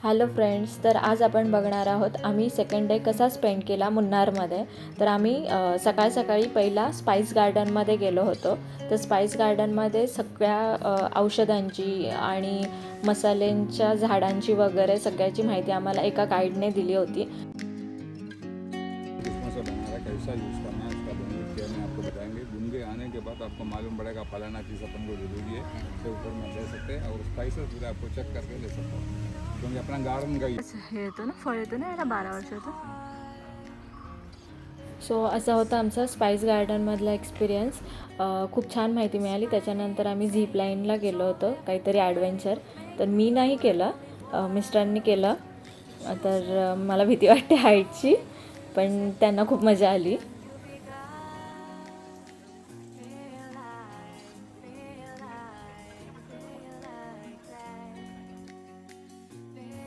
Hello friends, तर आज आपण बघणार आहोत आम्ही सेकंड डे कसा स्पेंड केला मुन्नारमध्ये. तर आम्ही सकाळी सकाळी पहिला स्पाइस गार्डनमध्ये गेलो होतो. तर स्पाइस गार्डनमध्ये सगळ्या औषधांची आणि मसाल्यांच्या झाडांची वगैरे सगळ्याची माहिती आम्हाला एका गाईडने दिली होती. किस्मों से बना रहा है, कैसा यूज़ करना है इसका बेनिफिट क्या है आपको बताएंगे। भून के आने के बाद आपको मालूम पड़ेगा फलाना चीज़ अपन को जरूरी है, इसके ऊपर में ले सकते हैं और स्पाइसेस पूरे आपको चेक करके ले सकते हो क्योंकि अपना गार्डन का हे येतो ना, फळ येतो ना याला 12 वर्षाचं. सो असा होता आमचा स्पाइस गार्डनमधला एक्सपिरियन्स. खूप छान माहिती मिळाली. त्याच्यानंतर आम्ही झीप लाईनला गेलो होतो, काहीतरी ॲडव्हेंचर. तर मी नाही केलं, मिस्टरांनी केलं. तर मला भीती वाटते हाईटची, पण त्यांना खूप मजा आली.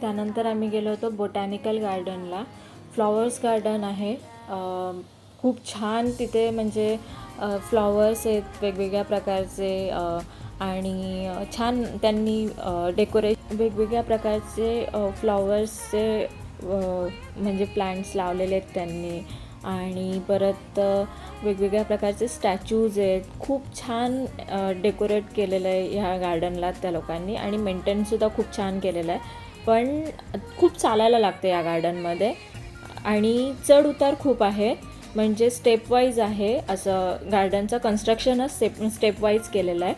त्यानंतर आम्ही गेलो होतो बोटॅनिकल गार्डनला. फ्लॉवर्स गार्डन आहे. खूप छान तिथे म्हणजे फ्लॉवर्स आहेत वेगवेगळ्या प्रकारचे, आणि छान त्यांनी वेगवेगळ्या प्रकारचे फ्लॉवर्सचे म्हणजे प्लांट्स लावलेले आहेत त्यांनी. आणि परत वेगवेगळ्या प्रकारचे स्टॅच्यूज आहेत. खूप छान डेकोरेट केलेलं आहे ह्या गार्डनला त्या लोकांनी, आणि मेंटेनसुद्धा खूप छान केलेलं आहे. पण खूप चालायला लागते या गार्डनमध्ये, आणि चढ उतार खूप आहे. म्हणजे स्टेपवाईज आहे असं गार्डनचं कन्स्ट्रक्शनच स्टेपवाईज केलेलं आहे.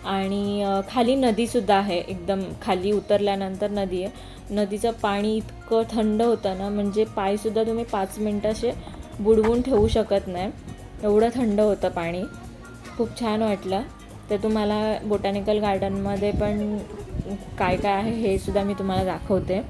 आणि खाली नदीसुद्धा आहे. एकदम खाली उतरल्यानंतर नदी आहे. नदीचं पाणी इतकं थंड होतं ना, म्हणजे पायसुद्धा तुम्ही 5 मिनटं असे बुडवून ठेवू शकत नाही, एवढं थंड होतं पाणी. खूप छान वाटलं. तर तुम्हाला बोटॅनिकल गार्डनमध्ये पण काय काय आहे हे सुद्धा मी तुम्हाला दाखवते.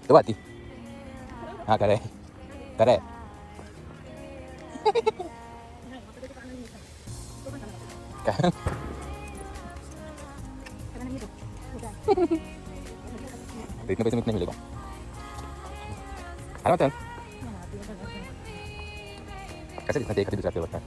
तो आती हाँ करे करे इतने पैसे में इतने मिलेगा। अरे मतलब कैसे दिखता है, एक दूसरा फ्लेवर का।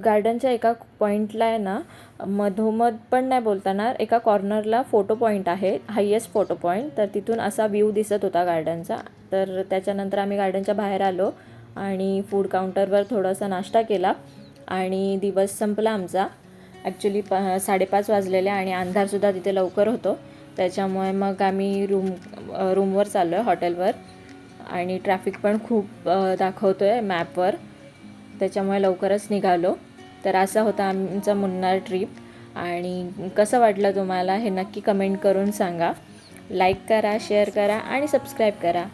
गार्डनच्या एका पॉईंटला आहे ना, मधोमध पण नाही बोलताना, एका कॉर्नरला फोटो पॉईंट आहे, हायेस्ट फोटो पॉईंट. तर तिथून असा व्ह्यू दिसत होता गार्डनचा. तर त्याच्यानंतर आम्ही गार्डनच्या बाहेर आलो आणि फूड काउंटरवर थोडासा नाश्ता केला आणि दिवस संपला आमचा. ॲक्च्युली 5:30 वाजलेले आणि अंधारसुद्धा तिथे लवकर होतो. त्याच्यामुळे मग आम्ही रूमवर चाललो आहे, हॉटेलवर. आणि ट्रॅफिक पण खूप दाखवतो आहे मॅपवर, त्याच्यामुळे लवकरच निघालो. तर असा होता आमचा मुन्नार ट्रिप. आणि कसं वाटलं तुम्हाला हे नक्की कमेंट करून सांगा. लाईक करा, शेअर करा आणि सबस्क्राईब करा.